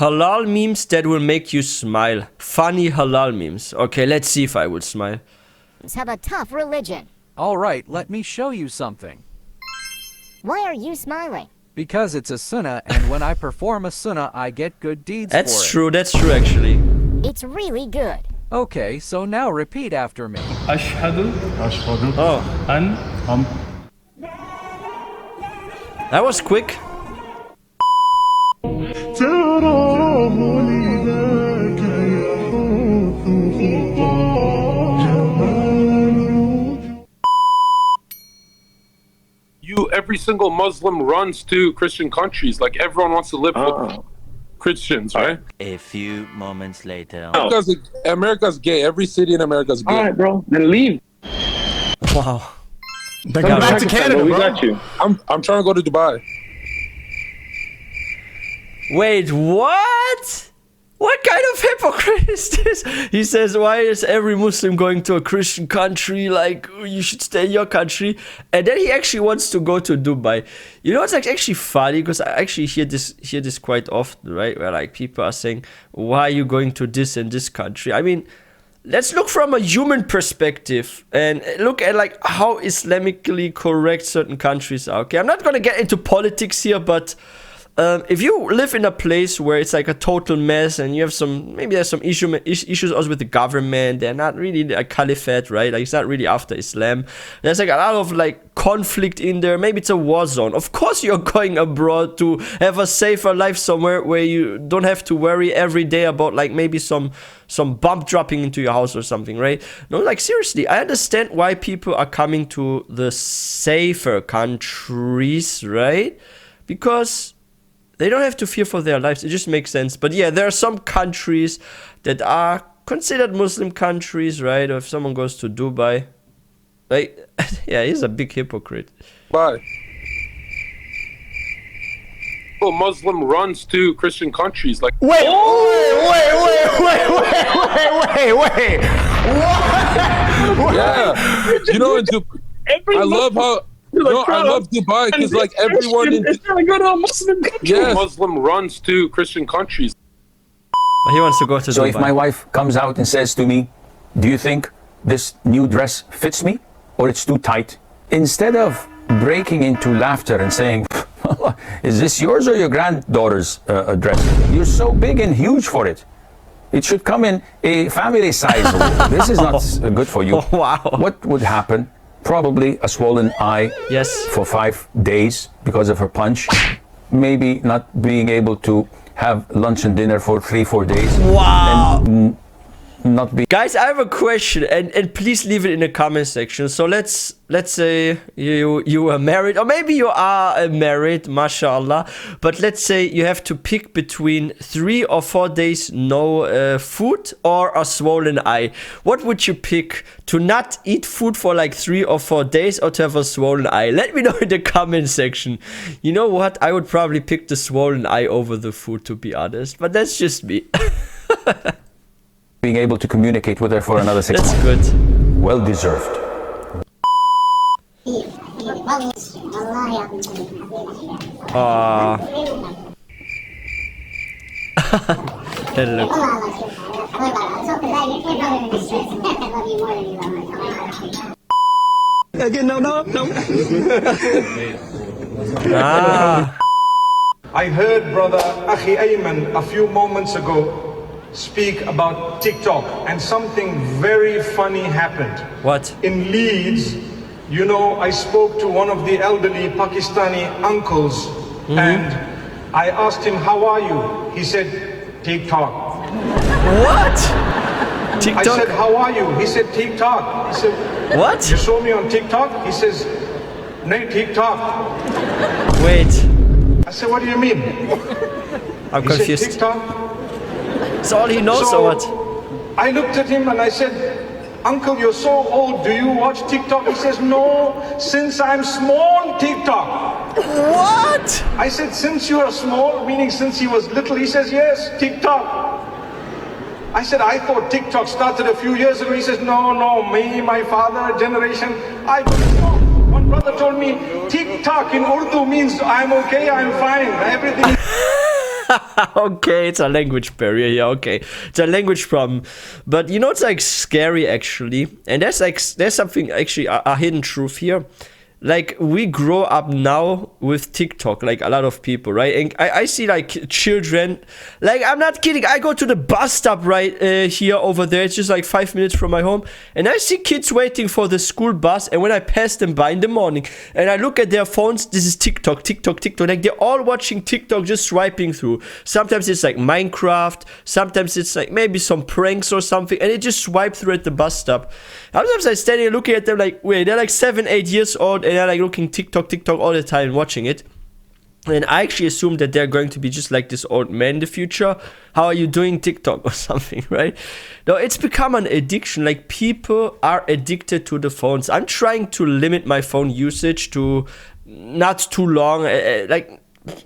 Halal memes that will make you smile. Funny halal memes. Okay, let's see if I will smile. Have a tough religion. All right, let me show you something. Why are you smiling? Because it's a sunnah, and when I perform a sunnah, I get good deeds for it. That's true actually. It's really good. Okay, so now repeat after me. أشهد Oh, أن that was quick. Every single Muslim runs to Christian countries. Like everyone wants to live with Christians, right? A few moments later. America's gay. Every city in America is gay. All right, bro. Then leave. Wow. Come back to Canada, we got you. I'm trying to go to Dubai. Wait, what? What kind of hypocrite is this? He says, why is every Muslim going to a Christian country? Like, you should stay in your country. And then he actually wants to go to Dubai. You know, it's like actually funny because I actually hear this quite often, right? Where like people are saying, why are you going to this and this country? I mean, let's look from a human perspective and look at like how Islamically correct certain countries are. Okay, I'm not going to get into politics here, but if you live in a place where it's like a total mess and you have maybe there's some issues also with the government, they're not really a caliphate, right? Like it's not really after Islam. There's like a lot of like conflict in there. Maybe it's a war zone. Of course you're going abroad to have a safer life somewhere where you don't have to worry every day about like maybe some bomb dropping into your house or something, right? No, like seriously, I understand why people are coming to the safer countries, right? Because they don't have to fear for their lives. It just makes sense. But yeah, there are some countries that are considered Muslim countries, right? Or if someone goes to Dubai, like, yeah, he's a big hypocrite. Bye. Well, Muslim runs to Christian countries. Like, wait. What? Yeah. You know, I love how. No, I love Dubai because like everyone in Muslim runs to Christian countries. But he wants to go to Dubai. So if my wife comes out and says to me, do you think this new dress fits me or it's too tight? Instead of breaking into laughter and saying, is this yours or your granddaughter's dress? You're so big and huge for it. It should come in a family size. This is not good for you. Oh, wow. What would happen? Probably a swollen eye for 5 days because of her punch. Maybe not being able to have lunch and dinner for 3-4 days. Wow. And not be. Guys, I have a question, and please leave it in the comment section. So let's say you are married, or maybe you are married, mashallah. But let's say you have to pick between 3 or 4 days no food or a swollen eye. What would you pick? To not eat food for like 3 or 4 days, or to have a swollen eye? Let me know in the comment section. You know what? I would probably pick the swollen eye over the food, to be honest. But that's just me. Being able to communicate with her for another 6 months. That's good. Well deserved. Hello. Again, no. I heard brother Akhi Ayman a few moments ago speak about TikTok, and something very funny happened. What? In Leeds, you know, I spoke to one of the elderly Pakistani uncles, and I asked him, how are you? He said, TikTok. What? TikTok? I said, how are you? He said, TikTok. He said, what? You saw me on TikTok? He says, no, TikTok. Wait. I said, what do you mean? I'm he confused. Said, TikTok? That's all he knows, or what? I looked at him and I said, Uncle, you're so old, do you watch TikTok? He says, no, since I'm small, TikTok. What? I said, since you are small, meaning since he was little? He says, yes, TikTok. I said, I thought TikTok started a few years ago. He says, no, me, my father, generation. I don't know. One brother told me, TikTok in Urdu means I'm okay, I'm fine, everything. Okay, it's a language barrier. Yeah, okay, it's a language problem. But you know, it's like scary actually, and there's something actually a hidden truth here. Like, we grow up now with TikTok, like a lot of people, right? And I see like children, like, I'm not kidding, I go to the bus stop right here over there, it's just like 5 minutes from my home, and I see kids waiting for the school bus, and when I pass them by in the morning, and I look at their phones, this is TikTok, like they're all watching TikTok, just swiping through. Sometimes it's like Minecraft, sometimes it's like maybe some pranks or something, and they just swipe through at the bus stop. Sometimes I stand here looking at them like, wait, they're like 7, 8 years old, and they're like looking TikTok all the time, watching it. And I actually assume that they're going to be just like this old man in the future. How are you doing TikTok or something, right? No, it's become an addiction. Like, people are addicted to the phones. I'm trying to limit my phone usage to not too long. Like,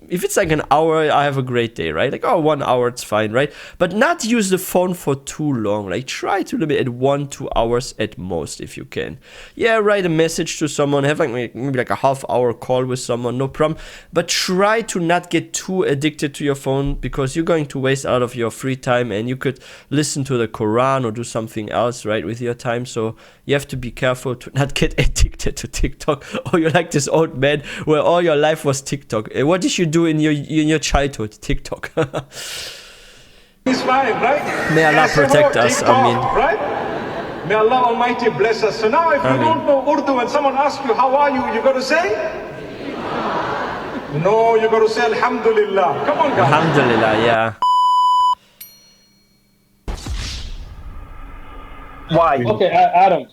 if it's like an hour, I have a great day, right? Like, oh, 1 hour, it's fine, right? But not use the phone for too long. Like, try to limit it 1-2 hours at most if you can. Yeah, write a message to someone, have like maybe like a half-hour call with someone, no problem. But try to not get too addicted to your phone, because you're going to waste out of your free time, and you could listen to the Quran or do something else, right, with your time. So you have to be careful to not get addicted to TikTok, or you're like this old man where all your life was TikTok. What did you do in your childhood? TikTok. He's fine, right? May Allah protect us. TikTok, I mean, right? May Allah Almighty bless us. So now, if you don't know Urdu and someone asks you, how are you got to say? No, you got to say Alhamdulillah. Come on, guys. Alhamdulillah, yeah. Why? Okay, Adam,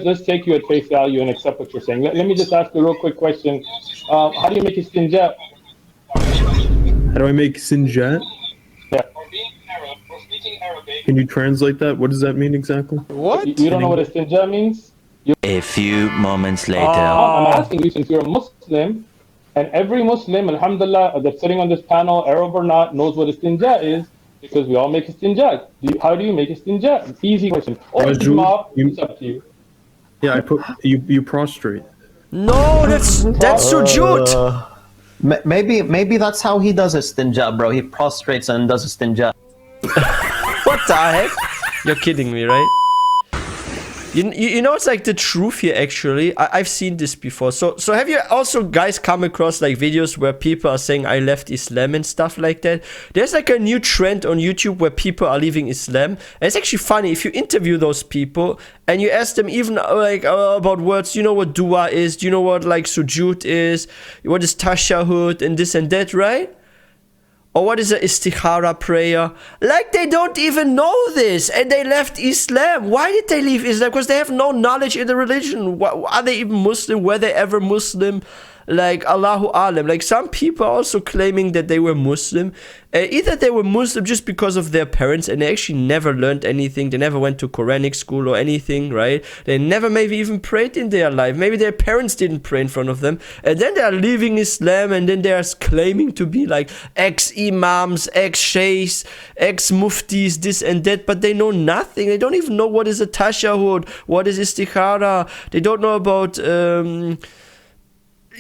let's take you at face value and accept what you're saying. Let me just ask a real quick question. How do you make istinja? How do I make sinjat? Yeah. Can you translate that? What does that mean exactly? What? You don't know what istinja means? A few moments later. I'm asking you, since you're a Muslim, and every Muslim, alhamdulillah, that's sitting on this panel, Arab or not, knows what istinja is, because we all make istinja. How do you make istinja? Easy question. Or it's up to you. Yeah, I put you prostrate. No, that's sujood. Maybe that's how he does istinja, bro. He prostrates and does istinja. What the heck? You're kidding me, right? You know, it's like the truth here, actually. I've seen this before. So have you also guys come across like videos where people are saying I left Islam and stuff like that? There's like a new trend on YouTube where people are leaving Islam. And it's actually funny if you interview those people and you ask them even like about words. Do you know what dua is? Do you know what like sujood is? What is tashahud and this and that, right? Or what is an istikhara prayer? Like, they don't even know this, and they left Islam. Why did they leave Islam? Because they have no knowledge in the religion. Are they even Muslim? Were they ever Muslim? Like, Allahu Alam. Like, some people are also claiming that they were Muslim. Either they were Muslim just because of their parents, and they actually never learned anything. They never went to Quranic school or anything, right? They never maybe even prayed in their life. Maybe their parents didn't pray in front of them. And then they are leaving Islam, and then they are claiming to be like ex-imams, ex-sheikhs, ex-muftis, this and that. But they know nothing. They don't even know what is a tashahud, what is istikhara. They don't know about...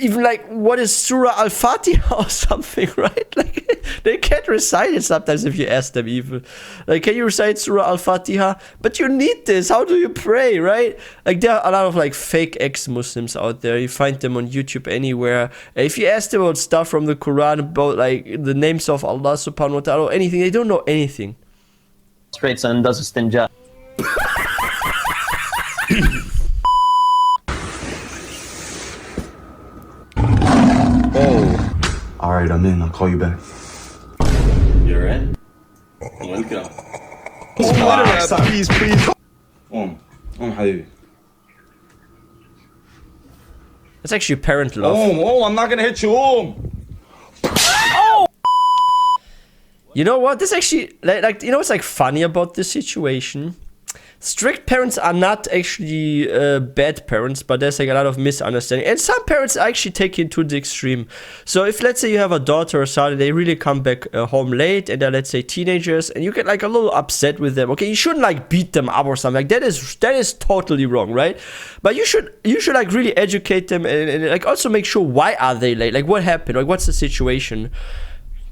even like what is Surah Al-Fatiha or something, right? Like, they can't recite it sometimes if you ask them even. Like, can you recite Surah Al-Fatiha? But you need this. How do you pray, right? Like, there are a lot of like fake ex-Muslims out there. You find them on YouTube anywhere. If you ask them about stuff from the Quran, about like the names of Allah subhanahu wa ta'ala or anything, they don't know anything. Straight and does istinja. Oh. Alright, I'm in. I'll call you back. You're in? Welcome. Please. حبيبي. That's actually parent love. I'm not gonna hit you. Oh! You know what? This actually, like, you know what's like funny about this situation? Strict parents are not actually bad parents, but there's like a lot of misunderstanding. And some parents actually take it to the extreme. So if, let's say, you have a daughter or son, they really come back home late, and they're, let's say, teenagers, and you get like a little upset with them. Okay, you shouldn't like beat them up or something. Like, that is totally wrong, right? But you should like really educate them and like also make sure why are they late? Like, what happened? Like, what's the situation?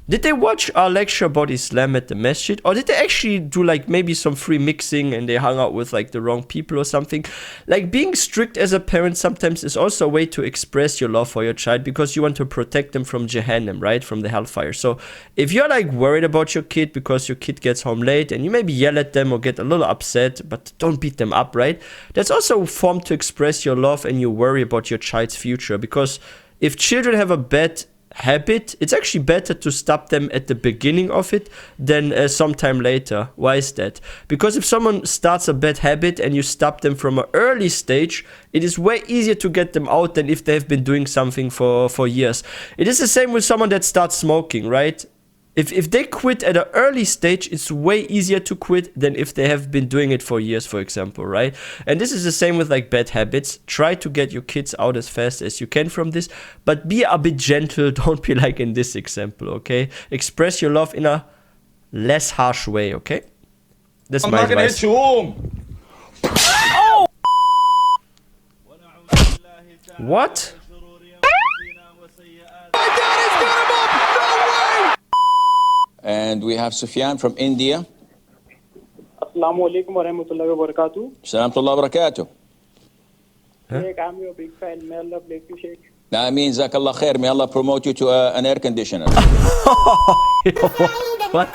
Did they watch our lecture about Islam at the masjid? Or did they actually do like maybe some free mixing and they hung out with like the wrong people or something? Like being strict as a parent sometimes is also a way to express your love for your child because you want to protect them from Jahannam, right? From the hellfire. So if you're like worried about your kid because your kid gets home late and you maybe yell at them or get a little upset, but don't beat them up, right? That's also a form to express your love and you worry about your child's future, because if children have a bad habit, it's actually better to stop them at the beginning of it than sometime later. Why is that? Because if someone starts a bad habit and you stop them from an early stage, it is way easier to get them out than if they have been doing something for years. It is the same with someone that starts smoking, right? If they quit at an early stage, it's way easier to quit than if they have been doing it for years, for example, right? And this is the same with like bad habits. Try to get your kids out as fast as you can from this, but be a bit gentle. Don't be like in this example, okay? Express your love in a less harsh way, okay? That's my advice. Oh! What? And we have Sufyan from India. Assalamu alaikum wa rahmatullahi wa barakatuh. Salam wa barakatuh. Sheikh, I'm your big fan. May Allah bless you, Sheikh. I mean, Zakallah khair. May Allah promote you to an air conditioner. What?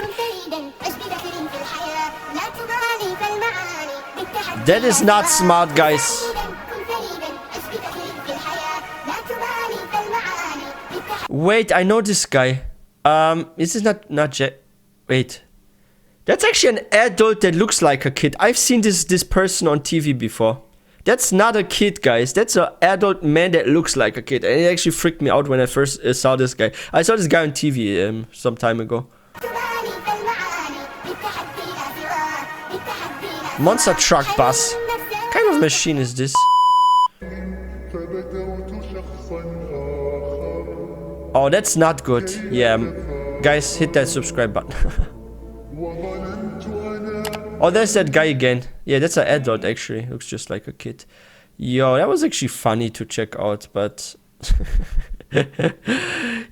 That is not smart, guys. Wait, I know this guy. This is not wait. That's actually an adult that looks like a kid. I've seen this person on TV before. That's not a kid, guys. That's an adult man that looks like a kid. And it actually freaked me out when I first saw this guy. I saw this guy on TV some time ago. Monster truck bus. What kind of machine is this? Oh, that's not good. Yeah, guys, hit that subscribe button. Oh, there's that guy again. Yeah, that's an adult actually. Looks just like a kid. Yo, that was actually funny to check out, but...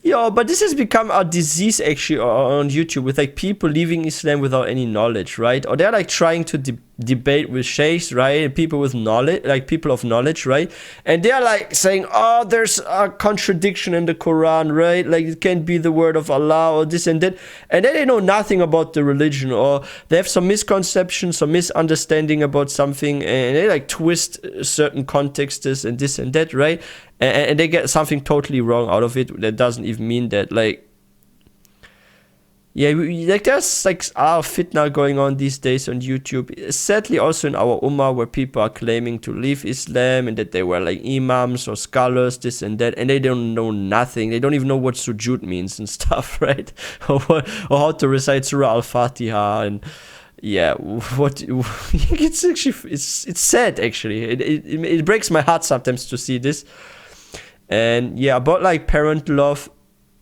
Yo, but this has become a disease actually on YouTube with like people leaving Islam without any knowledge, right? Or they're like trying to debate with sheikhs, right? People with knowledge, like people of knowledge, right? And they're like saying, oh, there's a contradiction in the Quran, right? Like it can't be the word of Allah or this and that. And then they know nothing about the religion, or they have some misconception, some misunderstanding about something, and they like twist certain contexts and this and that, right? And they get something totally wrong out of it that doesn't even mean that, like, yeah, like there's like our fitna going on these days on YouTube. Sadly, also in our ummah, where people are claiming to leave Islam and that they were like imams or scholars, this and that, and they don't know nothing. They don't even know what sujood means and stuff, right? or how to recite Surah Al-Fatiha and. Yeah, what it's actually it's sad actually. It breaks my heart sometimes to see this. And yeah, about like parent love,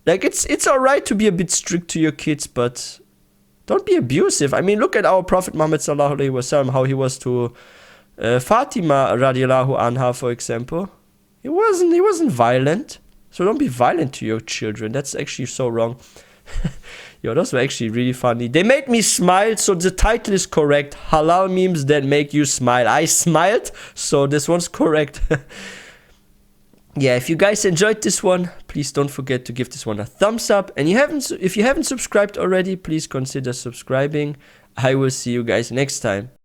like it's alright to be a bit strict to your kids, but don't be abusive. I mean, look at our Prophet Muhammad sallallahu alaihi wasallam, how he was to Fatima radiallahu anha, for example. He wasn't violent, so don't be violent to your children. That's actually so wrong. Yo, those were actually really funny. They made me smile, so the title is correct. Halal memes that make you smile. I smiled, so this one's correct. Yeah, if you guys enjoyed this one, please don't forget to give this one a thumbs up. And if you haven't subscribed already, please consider subscribing. I will see you guys next time.